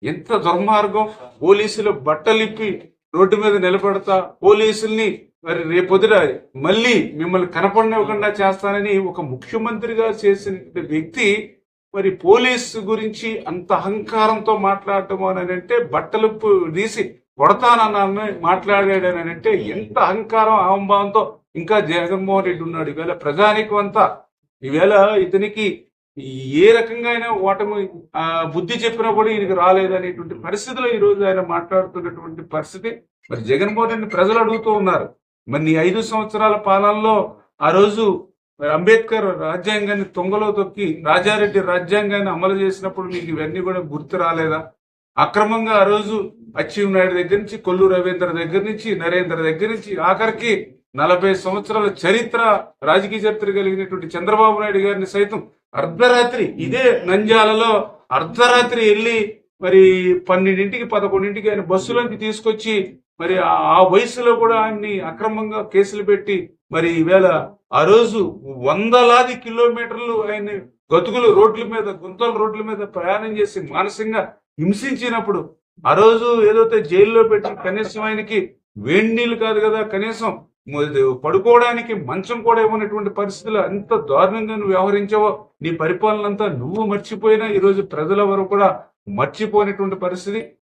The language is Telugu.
ఎంత దుర్మార్గం! పోలీసులు బట్టలిప్పి రోడ్డు మీద నిలబెడతా పోలీసుల్ని మరి రేపొద్దున మళ్ళీ మిమ్మల్ని కనపడనివ్వకుండా చేస్తానని ఒక ముఖ్యమంత్రిగా చేసిన వ్యక్తి మరి పోలీసు గురించి అంత అహంకారంతో మాట్లాడటం అని అంటే బట్టలు తీసి కొడతానన్న మాట్లాడాడని అంటే ఎంత అహంకారం అహంభావంతో ఇంకా జగన్మోహన్ రెడ్డి ఉన్నాడు. ఈవేళ ప్రజానీకం అంతా ఈవేళ ఇతనికి ఏ రకంగా అయినా ఓటమి బుద్ధి చెప్పినా కూడా ఈయనకి రాలేదనేటువంటి పరిస్థితిలో ఈ రోజు ఆయన మాట్లాడుతున్నటువంటి పరిస్థితి. మరి జగన్మోహన్ రెడ్డి ప్రజలు అడుగుతూ ఉన్నారు, మరి నీ 5 సంవత్సరాల పాలనలో ఆ రోజు అంబేద్కర్ రాజ్యాంగాన్ని తొంగలో తొక్కి రాజారెడ్డి రాజ్యాంగాన్ని అమలు చేసినప్పుడు నీకు ఇవన్నీ కూడా గుర్తు రాలేదా? అక్రమంగా ఆ రోజు అచ్చెన్నాయుడు నాయుడు దగ్గర నుంచి కొల్లు రవీంద్ర దగ్గర నుంచి నరేంద్ర దగ్గర నుంచి ఆఖరికి 40 సంవత్సరాల చరిత్ర రాజకీయ చరిత్ర కలిగినటువంటి చంద్రబాబు నాయుడు గారిని సైతం అర్ధరాత్రి ఇదే నంద్యాలలో అర్ధరాత్రి వెళ్ళి మరి 12ంటికి 11ంటికి ఆయన బస్సులోంచి తీసుకొచ్చి మరి ఆ వయసులో కూడా ఆయన్ని అక్రమంగా కేసులు పెట్టి మరి ఈవేళ ఆ రోజు వందలాది కిలోమీటర్లు ఆయన గతుకులు రోడ్ల మీద గుంతల రోడ్ల మీద ప్రయాణం చేసి మానసికంగా హింసించినప్పుడు ఆ రోజు ఏదైతే జైల్లో పెట్టి కనీసం ఆయనకి వేడి నీళ్ళు కాదు కదా, కనీసం పడుకోవడానికి మంచం కూడా ఇవ్వనటువంటి పరిస్థితులు ఎంత దారుణంగా నువ్వు వ్యవహరించావో నీ పరిపాలన అంతా నువ్వు మర్చిపోయినా ఈరోజు ప్రజల వరకు కూడా మర్చిపోయినటువంటి పరిస్థితి.